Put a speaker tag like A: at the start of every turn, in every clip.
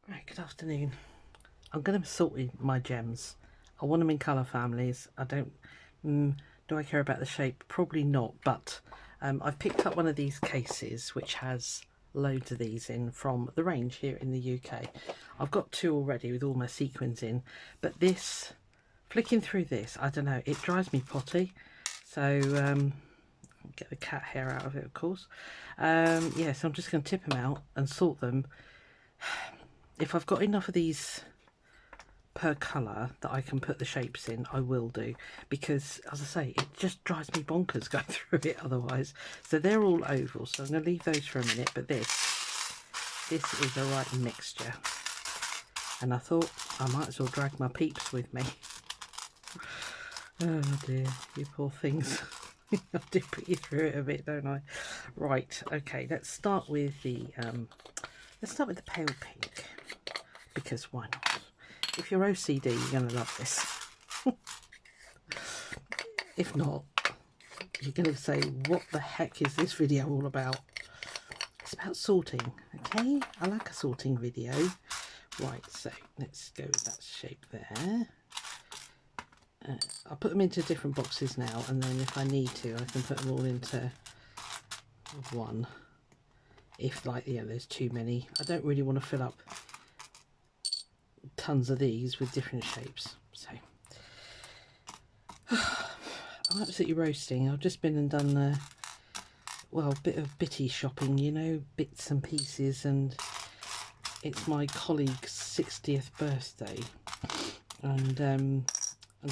A: Right, good afternoon. I'm going to sort my gems. I want them in colour families. I don't... do I care about the shape? Probably not, but I've picked up one of these cases which has loads of these in from the range here in the UK. I've got two already with all my sequins in, but this, flicking through this, I don't know, it drives me potty. So get the cat hair out of it, of course. Yeah, so I'm just going to tip them out and sort them. If I've got enough of these per colour that I can put the shapes in, I will do, because as I say, it just drives me bonkers going through it otherwise. So they're all oval, so I'm going to leave those for a minute, but this is a right mixture, and I thought I might as well drag my peeps with me. Oh dear, you poor things. I do put you through it a bit, don't I? Right, okay, let's start with the pale pink, because why not? If you're OCD, you're going to love this. If not, you're going to say, what the heck is this video all about? It's about sorting, okay? I like a sorting video. Right, so let's go with that shape there. I'll put them into different boxes now, and then if I need to, I can put them all into one. If, like, yeah, there's too many. I don't really want to fill up tons of these with different shapes. So I'm absolutely roasting. I've just been and done well, a bit of bitty shopping, you know, bits and pieces, and it's my colleague's 60th birthday, and I'm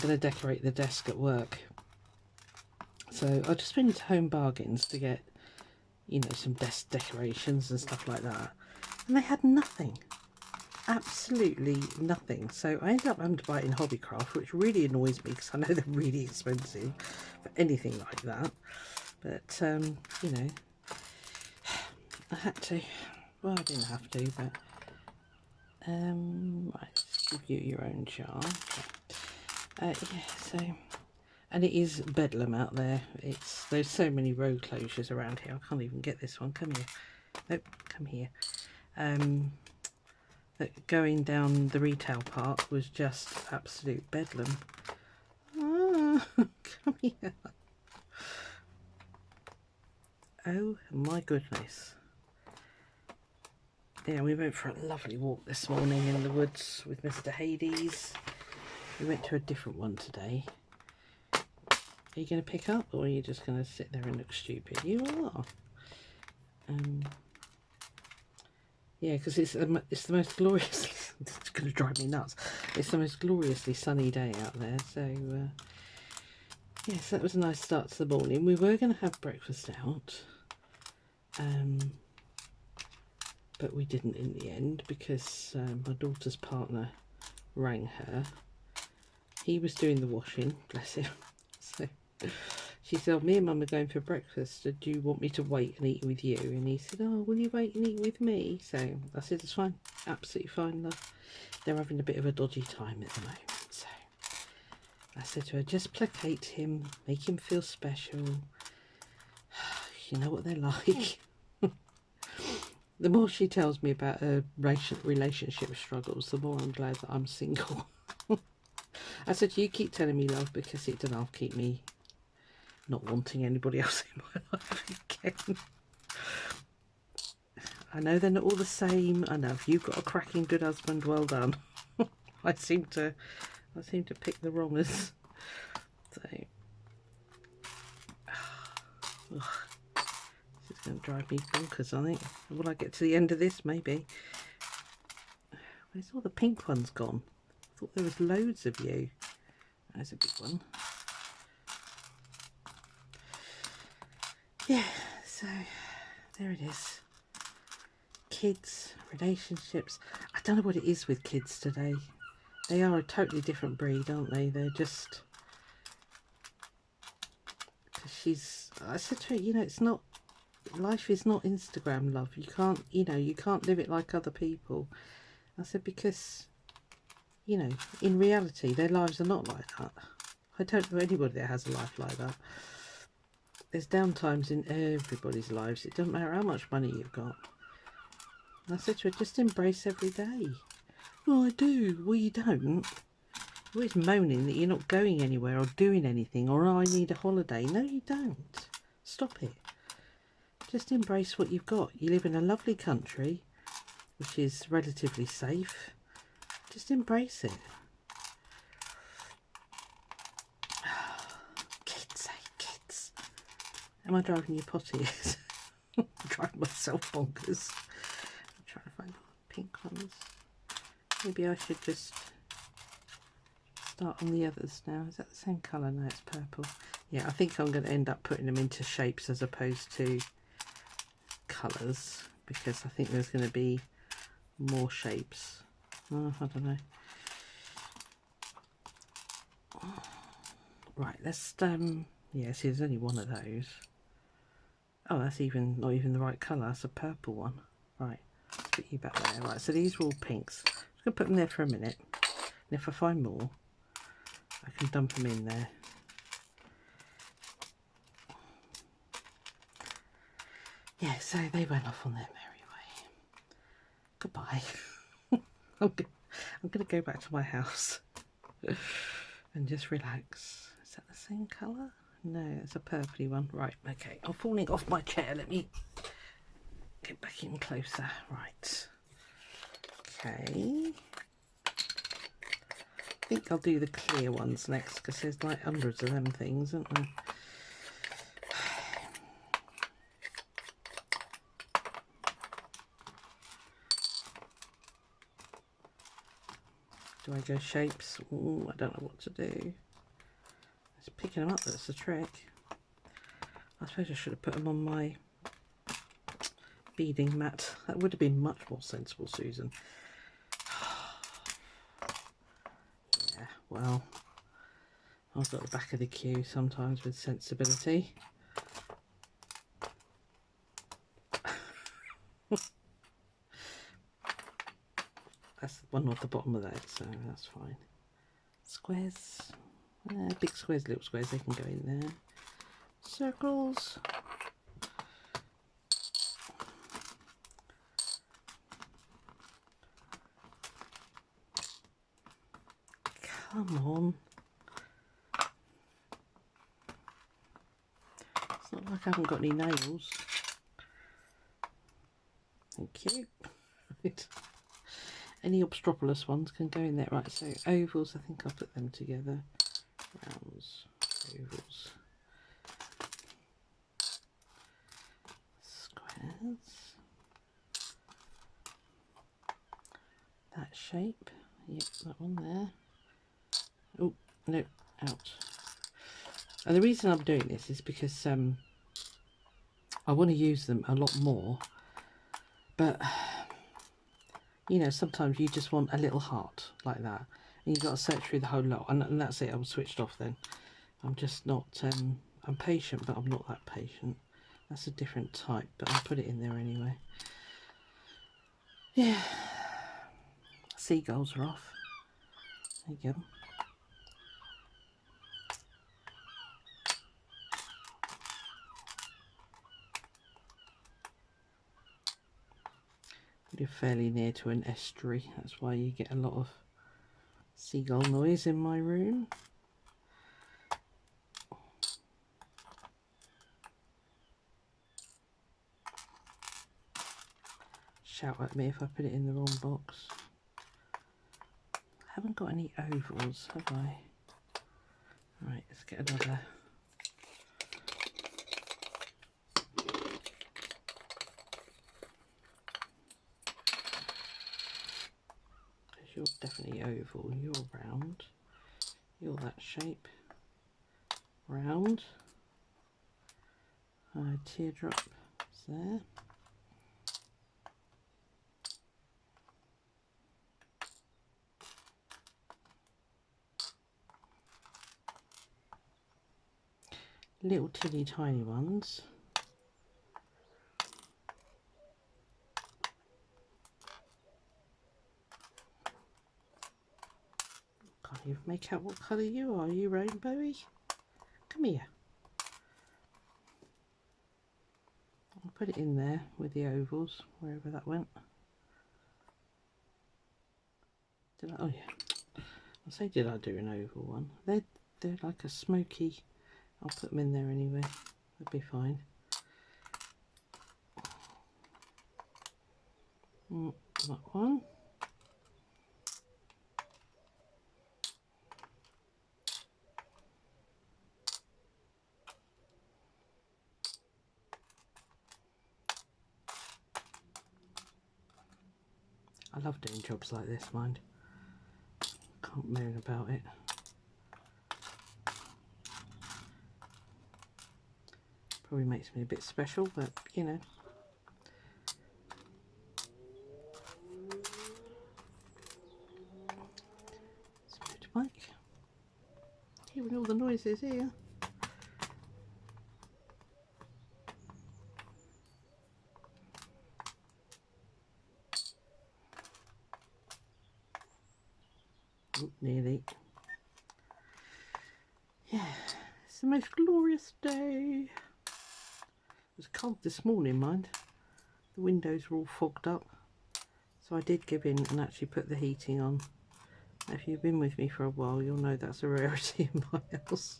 A: going to decorate the desk at work. So I just went into Home Bargains to get, you know, some desk decorations and stuff like that, and they had nothing. Absolutely nothing. So I ended up having to buy it in Hobbycraft, which really annoys me because I know they're really expensive for anything like that. But you know, I had to. Well, I didn't have to, but right, let's give you your own jar. Yeah, so, and it is bedlam out there. There's so many road closures around here. I can't even get this one. Come here. Nope, come here. That going down the retail park was just absolute bedlam. Ah, come here. Oh my goodness. Yeah, we went for a lovely walk this morning in the woods with Mr. Hades. We went to a different one today. Are you going to pick up, or are you just going to sit there and look stupid? You are. Yeah, because it's the most gloriously, it's going to drive me nuts. It's the most gloriously sunny day out there. So, yes, that was a nice start to the morning. We were going to have breakfast out, but we didn't in the end because my daughter's partner rang her. He was doing the washing, bless him. So she said, me and Mum are going for breakfast. Do you want me to wait and eat with you? And he said, oh, will you wait and eat with me? So I said, it's fine. Absolutely fine, love. They're having a bit of a dodgy time at the moment. So I said to her, just placate him. Make him feel special. You know what they're like. The more she tells me about her relationship struggles, the more I'm glad that I'm single. I said, you keep telling me, love, because it'll keep me not wanting anybody else in my life again. I know they're not all the same. I know if you've got a cracking good husband, well done. I seem to pick the wrongers. So this is going to drive me bonkers, I think. Will I get to the end of this? Maybe. Where's all the pink ones gone? I thought there was loads of you. There's a big one. Yeah, so there it is. Kids, relationships. I don't know what it is with kids today. They are a totally different breed, aren't they? They're just... I said to her, you know, it's not... Life is not Instagram, love. You can't, you know, you can't live it like other people. I said, because... You know, in reality, their lives are not like that. I don't know anybody that has a life like that. There's downtimes in everybody's lives. It doesn't matter how much money you've got. And I said to her, just embrace every day. Oh, I do. Well, you don't. You're always moaning that you're not going anywhere or doing anything, or oh, I need a holiday. No, you don't. Stop it. Just embrace what you've got. You live in a lovely country, which is relatively safe. Just embrace it. Kids, hey, kids. Am I driving you potty? I'm driving myself bonkers. I'm trying to find pink ones. Maybe I should just start on the others now. Is that the same colour? No, it's purple. Yeah, I think I'm going to end up putting them into shapes as opposed to colours, because I think there's going to be more shapes. Oh, I don't know. Right, let's yeah, see, there's only one of those. Oh, that's even not even the right colour. That's a purple one. Right, let's put you back there. Right, so these are all pinks. I'm just going to put them there for a minute. And if I find more, I can dump them in there. Yeah, so they went off on their merry way. Goodbye. I'm going to go back to my house and just relax. Is that the same colour? No, it's a purpley one. Right, okay. I'm falling off my chair. Let me get back in closer. Right. Okay. I think I'll do the clear ones next, because there's like hundreds of them things, isn't there? Do I go shapes? Ooh, I don't know what to do. It's picking them up that's the trick. I suppose I should have put them on my beading mat. That would have been much more sensible, Susan. Yeah, well, I've got the back of the queue sometimes with sensibility. That's the one off the bottom of that, so that's fine. Squares, big squares, little squares, they can go in there. Circles. Come on. It's not like I haven't got any nails. Thank you. Right. Any obstropolous ones can go in there. Right, so ovals, I think I'll put them together. Rounds, ovals, squares. That shape. Yep, that one there. Oh, no, out. And the reason I'm doing this is because I want to use them a lot more. But you know, sometimes you just want a little heart like that, and you've got to search through the whole lot, and that's it. I'm switched off then. I'm just not, I'm patient, but I'm not that patient. That's a different type, but I'll put it in there anyway. Yeah, seagulls are off. There you go. You're fairly near to an estuary, that's why you get a lot of seagull noise in my room. Shout at me if I put it in the wrong box. I haven't got any ovals, have I? Right, let's get another. You're definitely oval, you're round, you're that shape, round, teardrop is there, little teeny tiny ones. Can't even make out what colour you are. You rainbowy? Come here. I'll put it in there with the ovals, wherever that went. Did I? Oh yeah. I say, did I do an oval one? They're like a smoky. I'll put them in there anyway. That'd be fine. That one. I love doing jobs like this, mind. Can't moan about it. Probably makes me a bit special, but you know. It's motorbike. Hearing all the noises here. Oh, nearly. Yeah, it's the most glorious day. It was cold this morning, mind. The windows were all fogged up. So I did give in and actually put the heating on. If you've been with me for a while, you'll know that's a rarity in my house.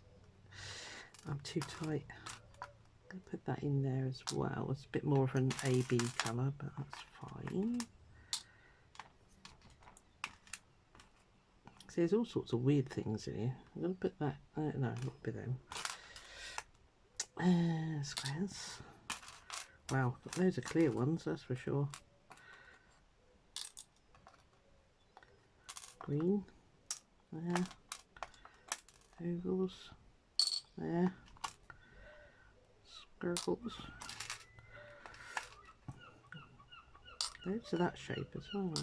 A: I'm too tight. I'm going to put that in there as well. It's a bit more of an AB colour, but that's fine. See, there's all sorts of weird things in here. I'm going to put that... no, not with them. Squares. Wow, got loads of clear ones, that's for sure. Green. There. Ovals. There. Circles. Loads of that shape as well.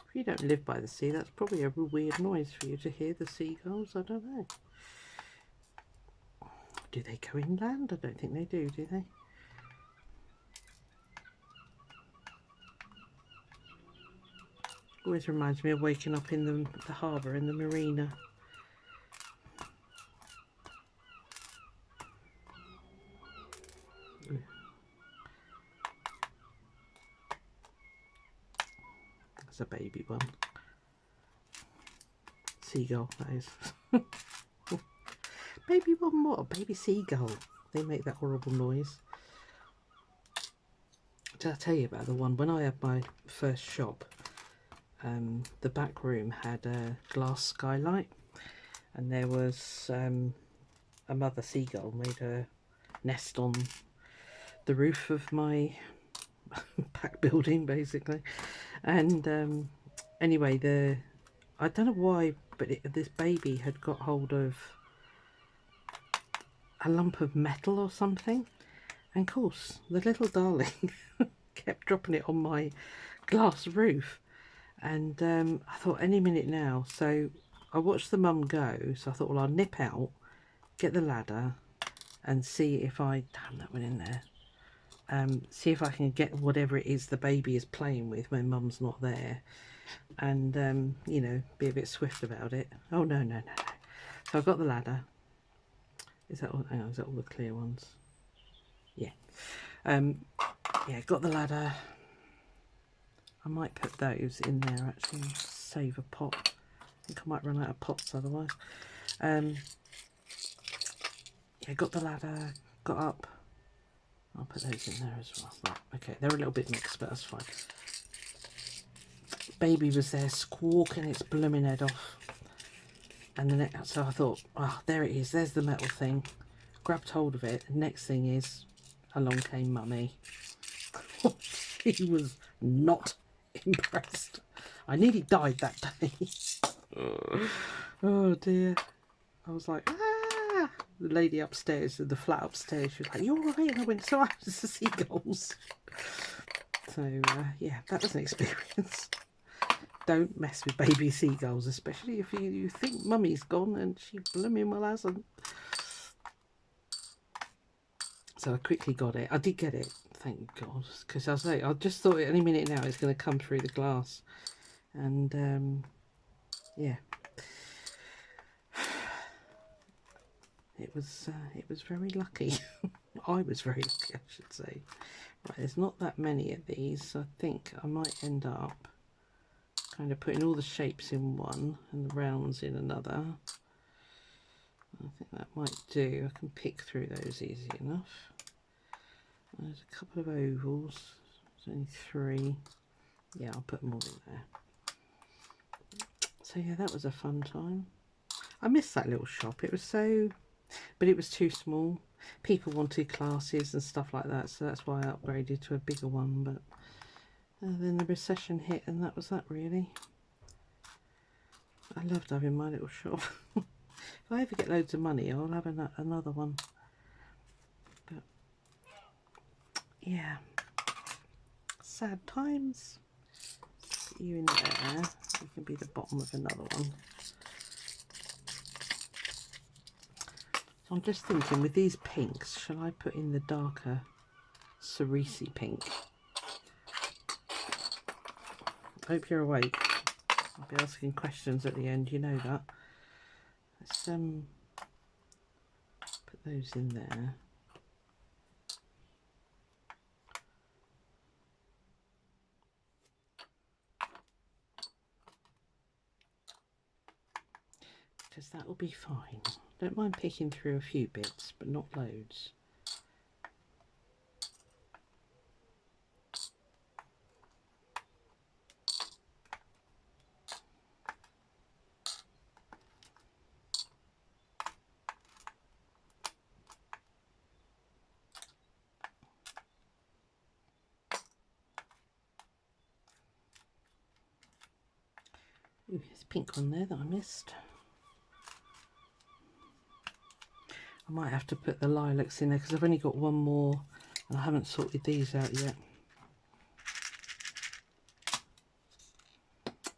A: If you don't live by the sea, that's probably a weird noise for you to hear, the seagulls. I don't know. Do they go inland? I don't think they do they? Always reminds me of waking up in the harbour, in the marina. That's a baby one. Seagull, that is. Baby one what? A baby seagull. They make that horrible noise. Did I tell you about the one? When I had my first shop, the back room had a glass skylight, and there was a mother seagull made a nest on the roof of my back building, basically. And anyway, I don't know why, but this baby had got hold of a lump of metal or something, and of course the little darling kept dropping it on my glass roof. And I thought any minute now, so I watched the mum go, so I thought, well, I'll nip out, get the ladder and see if damn, that went in there, see if I can get whatever it is the baby is playing with when mum's not there, and you know, be a bit swift about it. Oh no. So I've got the ladder. Is that all? Hang on, is that all the clear ones? Yeah. Yeah, got the ladder. I might put those in there actually, save a pot. I think I might run out of pots otherwise. Yeah, got the ladder, got up. I'll put those in there as well. Right, okay, they're a little bit mixed, but that's fine. Baby was there squawking its blooming head off. And then so I thought, oh, there it is, there's the metal thing. Grabbed hold of it. Next thing is, along came Mummy. She was not impressed. I nearly died that day. Oh dear. I was like, ah! The lady upstairs, the flat upstairs, she was like, you're all right? And I went, so it's the seagulls. So yeah, that was an experience. Don't mess with baby seagulls, especially if you think Mummy's gone and she blooming well hasn't. So I quickly got it. I did get it, thank God, because I just thought any minute now it's going to come through the glass. And yeah, it was very lucky. I was very lucky, I should say. Right, there's not that many of these, so I think I might end up kind of putting all the shapes in one and the rounds in another. I think that might do. I can pick through those easy enough. There's a couple of ovals. There's only 3. Yeah, I'll put them all in there. So yeah, that was a fun time. I missed that little shop. It was so, but it was too small. People wanted classes and stuff like that, so that's why I upgraded to a bigger one. But then the recession hit, and that was that really. I loved having my little shop. If I ever get loads of money, I'll have another one. But yeah, sad times. Put you in there. You can be the bottom of another one. So I'm just thinking, with these pinks, shall I put in the darker cerise pink? Hope you're awake. I'll be asking questions at the end, you know that. Let's put those in there. Because that will be fine. Don't mind picking through a few bits, but not loads. Ooh, there's a pink one there that I missed. I might have to put the lilacs in there because I've only got one more and I haven't sorted these out yet.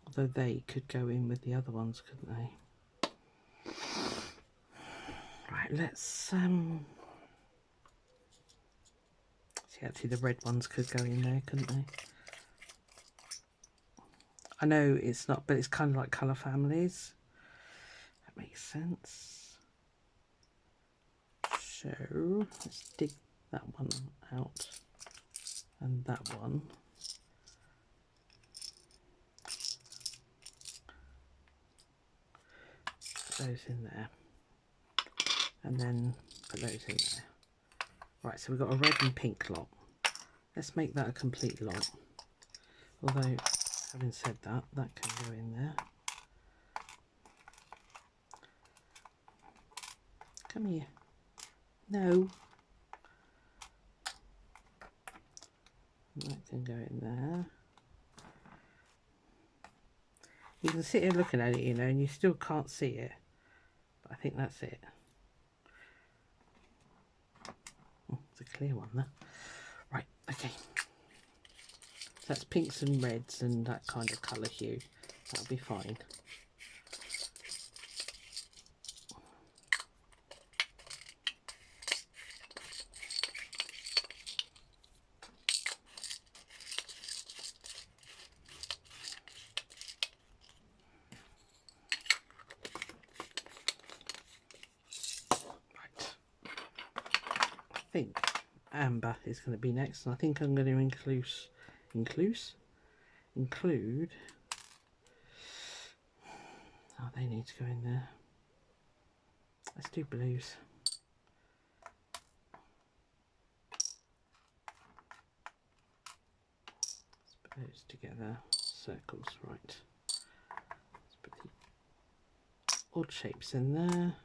A: Although they could go in with the other ones, couldn't they? Right, let's see, actually the red ones could go in there, couldn't they? I know it's not, but it's kind of like colour families. That makes sense. So let's dig that one out and that one. Put those in there and then put those in there. Right, so we've got a red and pink lot. Let's make that a complete lot. Although, having said that, that can go in there. Come here. No. That can go in there. You can sit here looking at it, you know, and you still can't see it. But I think that's it. Oh, it's a clear one there. Right, okay. So that's pinks and reds and that kind of colour hue. That'll be fine. I think amber is going to be next, and I think I'm going to include oh, they need to go in there. Let's do blues. Let's put those together, circles, right. Let's put the odd shapes in there.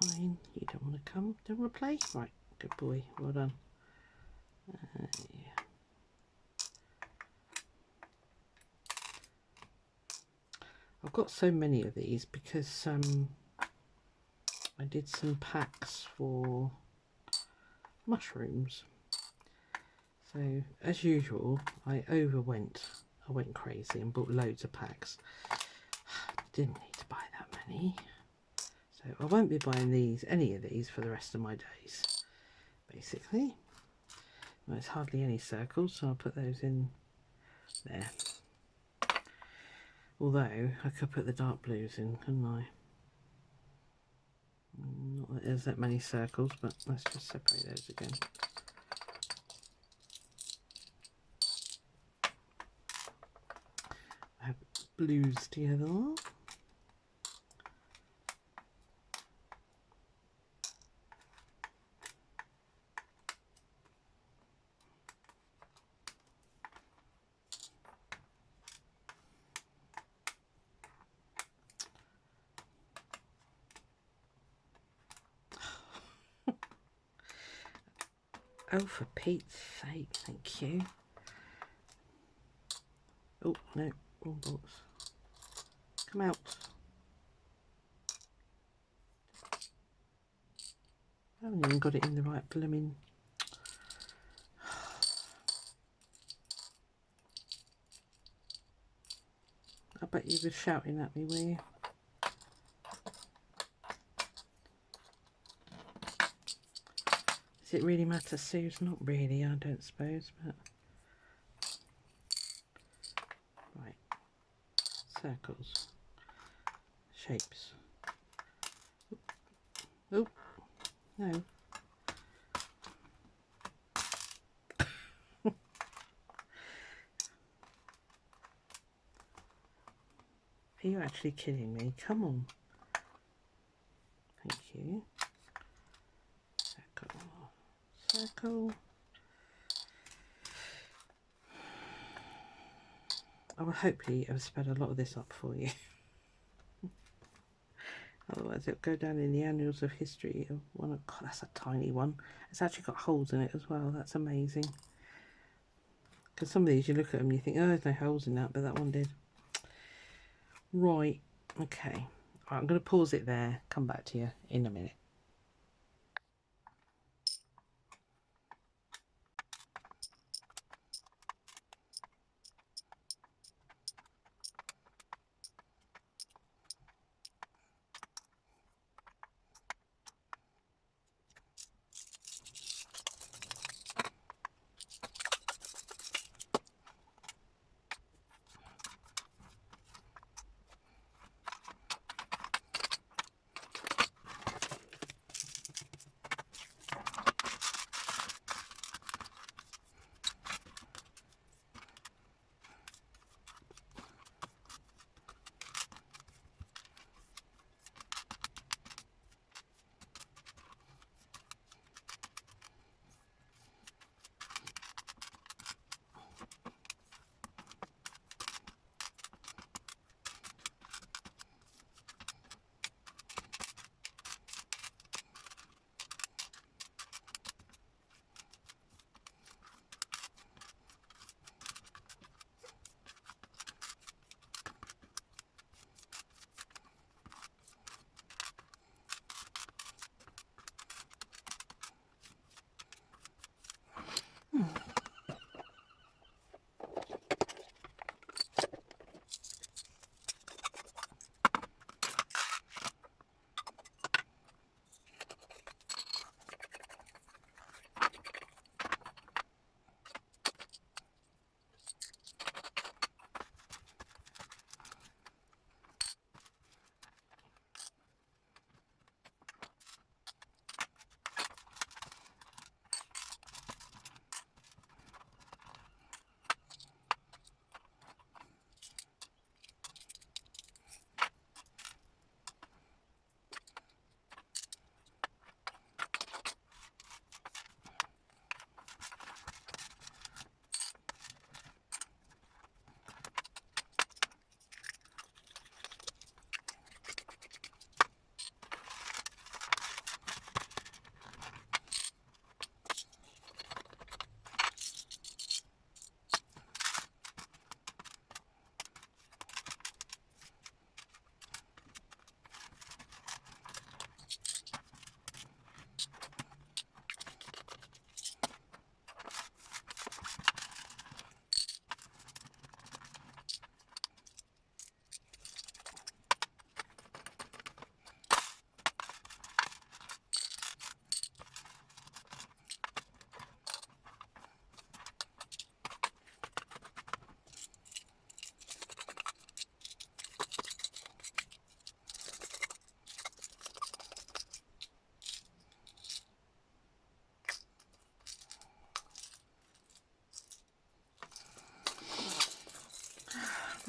A: Fine, you don't want to come, don't want to play? Right, good boy, well done. Yeah. I've got so many of these because I did some packs for mushrooms. So as usual, I went crazy and bought loads of packs. Didn't need to buy that many. So I won't be buying any of these for the rest of my days, basically. Well, there's hardly any circles, so I'll put those in there. Although I could put the dark blues in, couldn't I? Not that there's that many circles, but let's just separate those again. I have blues together. Oh, for Pete's sake, thank you. Oh, no, wrong box. Come out. I haven't even got it in the right blooming... I bet you were shouting at me, were you? Does it really matter, Suze? Not really, I don't suppose, but... Right. Circles. Shapes. Oh, no. Are you actually kidding me? Come on. Thank you. Circle. Circle. I will hopefully have sped a lot of this up for you. Otherwise it'll go down in the annals of history of one of... God, that's a tiny one. It's actually got holes in it as well. That's amazing. Because some of these, you look at them and you think, oh, there's no holes in that, but that one did. Right, okay. Right, I'm going to pause it there, come back to you in a minute.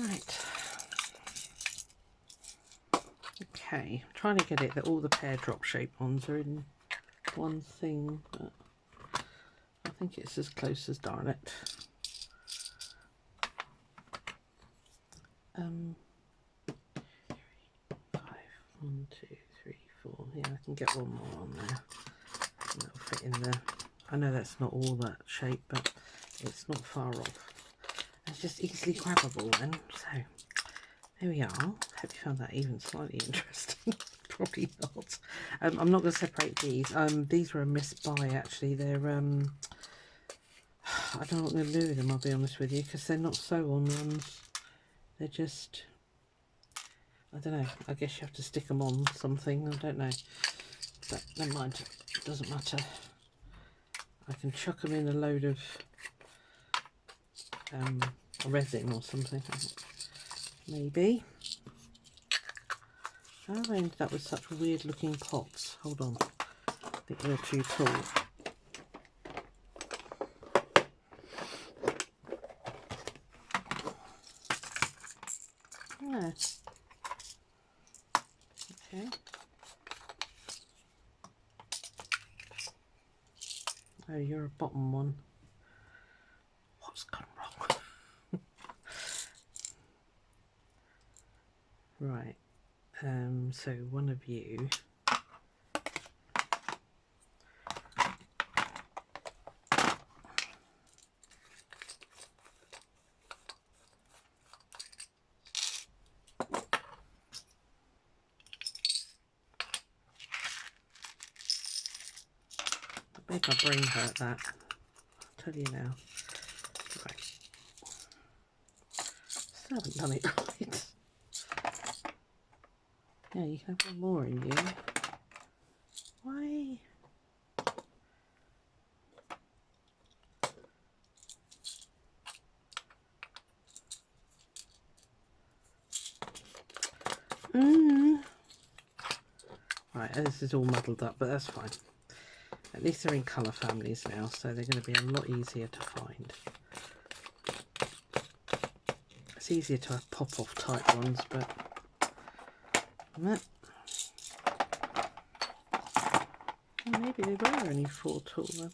A: Right. Okay, I'm trying to get it that all the pear drop shaped ones are in one thing, but I think it's as close as darn it. 5, 1, 2, 3, 4. Yeah, I can get one more on there. That'll fit in there. I know that's not all that shape, but it's not far off. It's just easily grabbable then. So there we are. Hope you found that even slightly interesting. Probably not. I'm not going to separate these. These were a misbuy actually. They're I don't know what I'm going to do with them, I'll be honest with you, because they're not sew-on ones. They're just, I don't know, I guess you have to stick them on something, I don't know. But never mind, it doesn't matter. I can chuck them in a load of resin or something, maybe. How have I ended up with such weird looking pots? Hold on, I think they're too tall. Yeah. Okay. Oh, you're a bottom one. What's gone wrong? Right. So one of you. I made my brain hurt that. I'll tell you now. Right. Still haven't done it right. Yeah, you can have one more in you. Why? Right, this is all muddled up, but that's fine. At least they're in colour families now, so they're going to be a lot easier to find. It's easier to have pop-off type ones, but maybe they were only 4 tall then.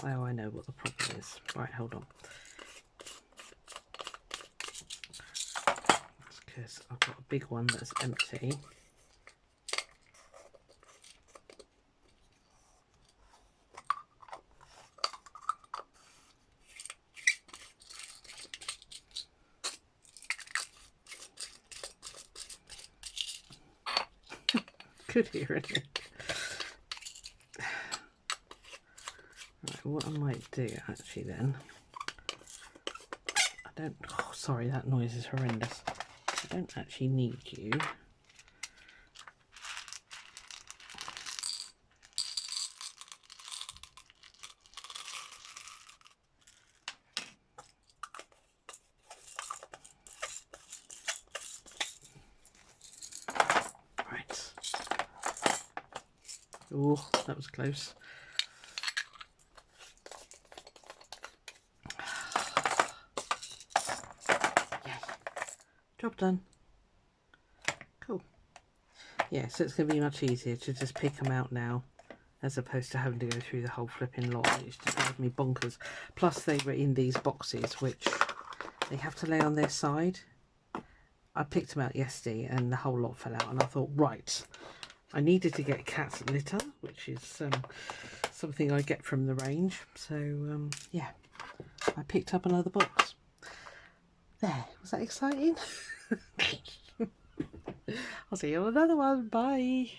A: Oh, I know what the problem is. Right, hold on. That's because I've got a big one that's empty. Could hear it. Right, what I might do actually then, oh, sorry, that noise is horrendous. I don't actually need you. Right. Oh, that was close. Job done. Cool. Yeah, so it's going to be much easier to just pick them out now, as opposed to having to go through the whole flipping lot. It used to drive me bonkers. Plus they were in these boxes, which they have to lay on their side. I picked them out yesterday and the whole lot fell out, and I thought, right, I needed to get cat litter, which is something I get from the range. So yeah, I picked up another box. There, was that exciting? I'll see you on another one. Bye.